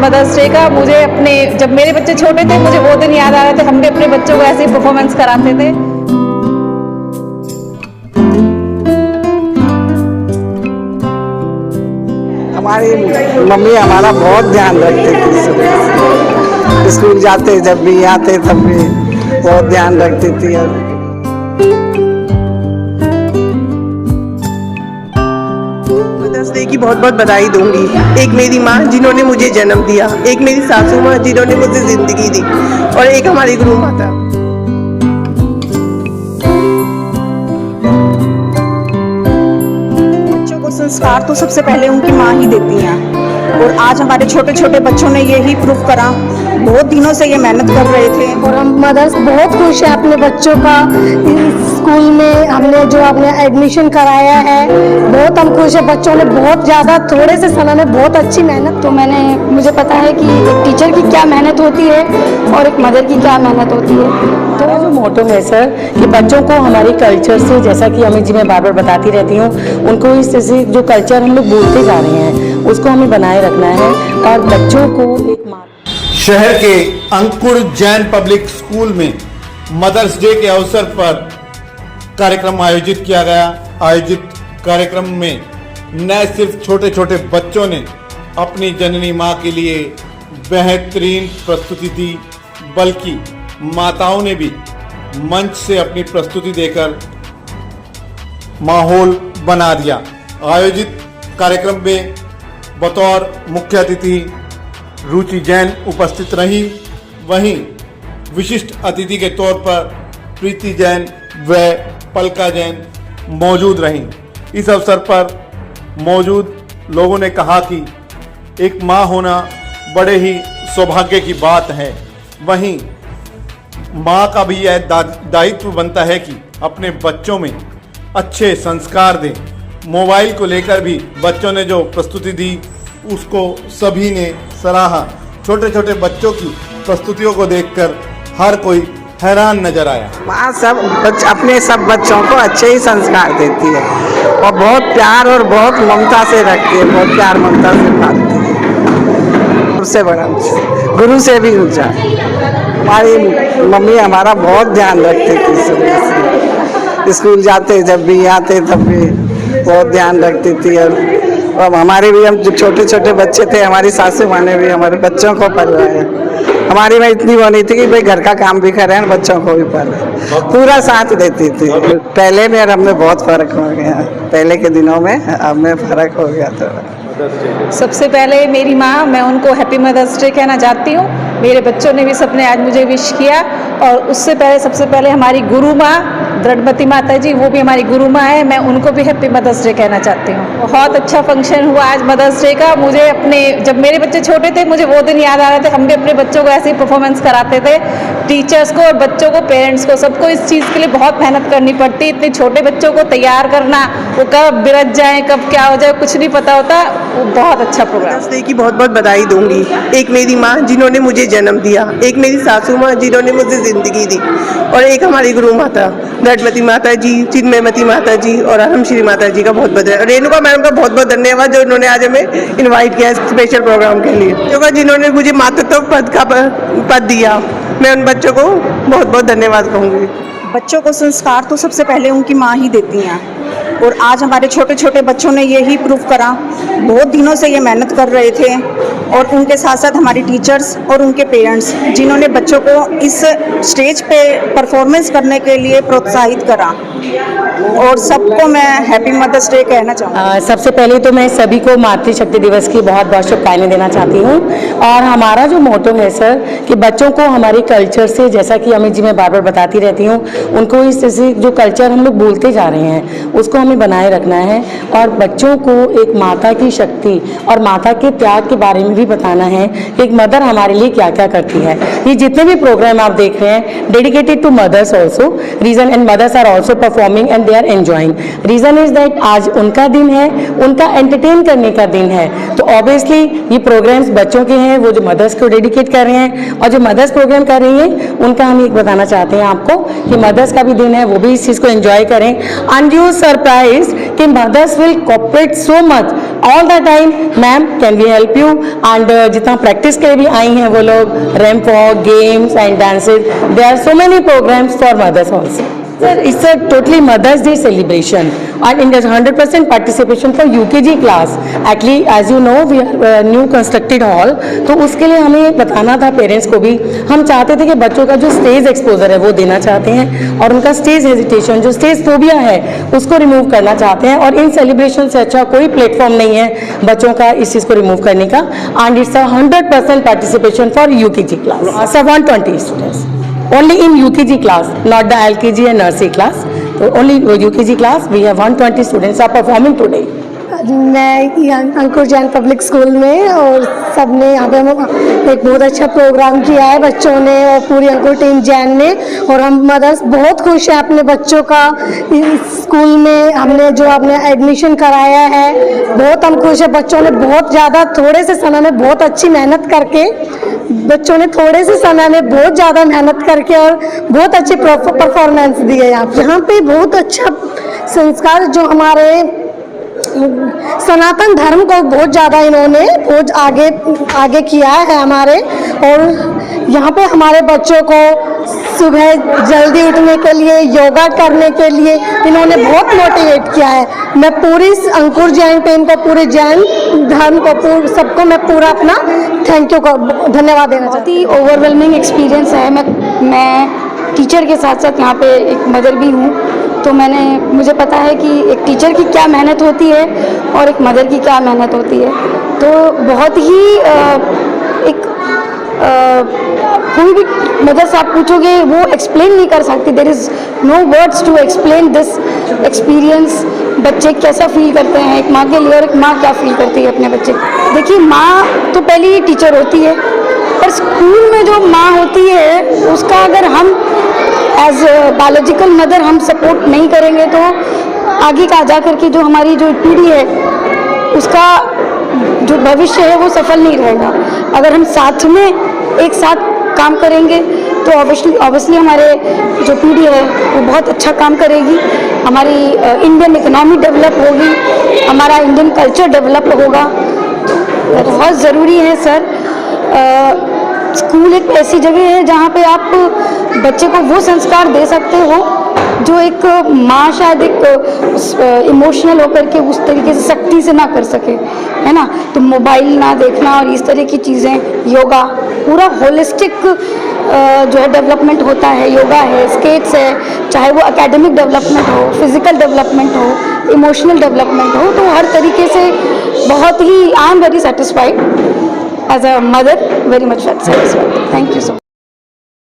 Mother's day का। मुझे अपने जब मेरे बच्चे छोटे थे मुझे वो दिन याद आ रहे थे, हम भी अपने बच्चों को ऐसे ही परफॉर्मेंस कराते थे। हमारी मम्मी हमारा बहुत ध्यान रखती थी, सुबह स्कूल जाते जब भी आते तब भी बहुत ध्यान रखती थी। मदर्स डे की बहुत बहुत बधाई दूंगी। एक मेरी माँ जिन्होंने मुझे जन्म दिया, एक मेरी सासू माँ जिन्होंने मुझे जिंदगी दी, और एक हमारी गुरु माता। बच्चों को संस्कार तो सबसे पहले उनकी माँ ही देती हैं, और आज हमारे छोटे छोटे बच्चों ने यही प्रूफ करा। बहुत दिनों से ये मेहनत कर रहे थे और हम मदर्स बहुत खुश है अपने बच्चों का स्कूल में हमने जो अपने एडमिशन कराया है। बहुत हम खुश है, बच्चों ने बहुत ज़्यादा थोड़े से समय में बहुत अच्छी मेहनत। तो मुझे पता है कि एक टीचर की क्या मेहनत होती है और एक मदर की क्या मेहनत होती है। तो जो मोटो है सर कि बच्चों को हमारी कल्चर से, जैसा कि अमित जी मैं बार बार बताती रहती हूँ, उनको इस जैसे जो कल्चर हम लोग भूलते जा रहे हैं उसको हमें बनाए रखना है और बच्चों को एक शहर के अंकुर जैन पब्लिक स्कूल में मदर्स डे के अवसर पर कार्यक्रम आयोजित किया गया। आयोजित कार्यक्रम में न सिर्फ छोटे छोटे बच्चों ने अपनी जननी माँ के लिए बेहतरीन प्रस्तुति दी, बल्कि माताओं ने भी मंच से अपनी प्रस्तुति देकर माहौल बना दिया। आयोजित कार्यक्रम में बतौर मुख्य अतिथि रुचि जैन उपस्थित रही, वहीं विशिष्ट अतिथि के तौर पर प्रीति जैन व पलका जैन मौजूद रहीं। इस अवसर पर मौजूद लोगों ने कहा कि एक माँ होना बड़े ही सौभाग्य की बात है। वहीं माँ का भी यह दायित्व बनता है कि अपने बच्चों में अच्छे संस्कार दें। मोबाइल को लेकर भी बच्चों ने जो प्रस्तुति दी उसको सभी ने सराहा। छोटे छोटे बच्चों की प्रस्तुतियों को देखकर हर कोई हैरान नजर आया। माँ अपने सब बच्चों को अच्छे ही संस्कार देती है और बहुत प्यार और बहुत ममता से रखती है, बहुत प्यार ममता से पालती है। सबसे बड़ा गुरु से भी ऊंचा। हमारी मम्मी हमारा बहुत ध्यान रखती थी, सुबह स्कूल जाते जब भी आते तब भी बहुत ध्यान रखती थी। और हमारे भी, हम जो छोटे छोटे बच्चे थे, हमारी सासू माँ ने भी हमारे बच्चों को पढ़वाया। हमारी में इतनी वो नहीं थी कि भाई घर का काम भी करें और बच्चों को भी पढ़े, पूरा साथ देती थी। पहले में और अब में बहुत फर्क हो गया, पहले के दिनों में अब में फर्क हो गया थोड़ा। सबसे पहले मेरी माँ, मैं उनको हैप्पी मदर्स डे कहना चाहती हूँ। मेरे बच्चों ने भी सबने आज मुझे विश किया। और उससे पहले सबसे पहले हमारी गुरु माँ दृढ़मती माता जी, वो भी हमारी गुरु माँ है, मैं उनको भी हैप्पी मदर्स डे कहना चाहती हूँ। बहुत अच्छा फंक्शन हुआ आज मदर्स डे का। मुझे अपने जब मेरे बच्चे छोटे थे मुझे वो दिन याद आ रहे थे, हम भी अपने बच्चों को ऐसे ही परफॉर्मेंस कराते थे। टीचर्स को और बच्चों को, पेरेंट्स को, सबको इस चीज़ के लिए बहुत मेहनत करनी पड़ती। इतने छोटे बच्चों को तैयार करना, वो कब बिरज जाए कब क्या हो जाए कुछ नहीं पता होता। वो बहुत अच्छा प्रोग्राम। मदर्स डे की बहुत बहुत बधाई दूंगी। एक मेरी माँ जिन्होंने मुझे जन्म दिया, एक मेरी सासू माँ जिन्होंने मुझे जिंदगी दी, और एक हमारी गुरु माता दृढ़मती माता जी, चिन्मयमती माता जी और अहम श्री माता जी का बहुत बहुत, रेणुका मैडम का बहुत बहुत धन्यवाद जो उन्होंने आज हमें इनवाइट किया स्पेशल प्रोग्राम के लिए, जिन्होंने मुझे मातृत्व पद का पद दिया। मैं उन बच्चों को बहुत बहुत धन्यवाद कहूँगी। बच्चों को संस्कार तो सबसे पहले उनकी माँ ही देती हैं, और आज हमारे छोटे छोटे बच्चों ने यही प्रूफ करा। बहुत दिनों से ये मेहनत कर रहे थे, और उनके साथ साथ हमारी टीचर्स और उनके पेरेंट्स जिन्होंने बच्चों को इस स्टेज पे परफॉर्मेंस करने के लिए प्रोत्साहित करा। और सबको मैं हैप्पी मदर्स डे कहना चाहूँगी। सबसे पहले तो मैं सभी को मातृशक्ति दिवस की बहुत बहुत शुभकामनाएं देना चाहती हूँ। और हमारा जो मोटो है सर कि बच्चों को हमारी कल्चर से, जैसा कि अमित जी मैं बार बार बताती रहती हूँ, उनको इस जैसे जो कल्चर हम लोग भूलते जा रहे हैं उसको हमें बनाए रखना है और बच्चों को एक माता की शक्ति और माता के त्याग के बारे में भी बताना है कि एक मदर हमारे लिए क्या क्या करती है। ये जितने भी प्रोग्राम आप देख रहे हैं dedicated to mothers also, reason and mothers are also performing and they are enjoying. Reason is that आज उनका दिन है, उनका एंटरटेन करने का दिन है, तो ऑब्वियसली ये प्रोग्राम्स बच्चों के हैं, वो जो मदर्स को डेडिकेट कर रहे हैं। और जो मदर्स प्रोग्राम कर रही हैं उनका हम एक बताना चाहते हैं आपको कि मदर्स का भी दिन है, वो भी इस चीज़ को एंजॉय करें। एंड यू सरप्राइज कि mothers will cooperate so much all the time ma'am can we help you, and जितना प्रैक्टिस के लिए भी आई हैं वो लोग, ramp walk, games and dances, there are so many programmes for mothers also. Sir, it's a totally Mother's Day celebration and in there's 100% participation for UKG class. Actually, as you know, we are new constructed hall, तो उसके लिए हमें बताना था parents को भी. हम चाहते थे कि बच्चों का जो स्टेज एक्सपोजर है वो देना चाहते हैं और उनका स्टेज हेजिटेशन, जो स्टेज फोबिया है, उसको रिमूव करना चाहते हैं. और इन सेलिब्रेशन से अच्छा कोई प्लेटफॉर्म नहीं है बच्चों का इस चीज़ को रिमूव करने का. And it's 100% participation for UKG class. 120 students. Only in UKG class, not the LKG and nursery class. So only UKG class, we have 120 students are performing today. मैं अंकुर जैन पब्लिक स्कूल में, और सबने यहाँ पे एक बहुत अच्छा प्रोग्राम किया है बच्चों ने और पूरी अंकुर टीम जैन ने. और हम मदर्स बहुत खुश हैं अपने बच्चों का इस स्कूल में हमने जो अपने एडमिशन कराया है. बहुत हम खुश हैं. बच्चों ने बहुत ज़्यादा थोड़े से समय में बहुत अच्छी मेहनत करके बहुत ज़्यादा मेहनत करके और बहुत अच्छी परफॉर्मेंस दी है. यहाँ पे बहुत अच्छा संस्कार जो हमारे सनातन धर्म को बहुत ज़्यादा इन्होंने बहुत आगे किया है हमारे. और यहाँ पे हमारे बच्चों को सुबह जल्दी उठने के लिए, योगा करने के लिए इन्होंने बहुत मोटिवेट किया है. मैं पूरी अंकुर जैन टीम को, पूरे जैन धर्म को, सबको मैं पूरा अपना थैंक यू धन्यवाद देना चाहती हूँ. बहुत ही ओवरवेलमिंग एक्सपीरियंस है. मैं टीचर के साथ साथ यहाँ पे एक मदर भी हूँ, तो मुझे पता है कि एक टीचर की क्या मेहनत होती है और एक मदर की क्या मेहनत होती है. तो बहुत ही कोई भी मदर से आप पूछोगे वो एक्सप्लेन नहीं कर सकती. There is no words to explain this experience. बच्चे कैसा फील करते हैं एक माँ के लिए और एक माँ क्या फील करती है अपने बच्चे. देखिए, माँ तो पहले ही टीचर होती है, पर स्कूल में जो माँ होती है उसका अगर हम एज बायोलॉजिकल मदर हम सपोर्ट नहीं करेंगे तो आगे का जा करके जो हमारी जो पीढ़ी है उसका जो भविष्य है वो सफल नहीं रहेगा. अगर हम साथ में एक साथ काम करेंगे तो ऑब्वियसली हमारे जो पीढ़ी है वो बहुत अच्छा काम करेगी. हमारी इंडियन इकोनॉमी डेवलप होगी, हमारा इंडियन कल्चर डेवलप होगा. बहुत ज़रूरी है सर. स्कूल एक ऐसी जगह है जहाँ पे आप बच्चे को वो संस्कार दे सकते हो जो एक माँ शायद एक इमोशनल होकर के उस तरीके से सख्ती से ना कर सके, है ना. तो मोबाइल ना देखना और इस तरह की चीज़ें, योगा, पूरा होलिस्टिक जो है डेवलपमेंट होता है. योगा है, स्केट्स है, चाहे वो एकेडमिक डेवलपमेंट हो, फिजिकल डेवलपमेंट हो, इमोशनल डेवलपमेंट हो, तो हर तरीके से बहुत ही I am very satisfied as a mother, very much satisfied. Thank you so much.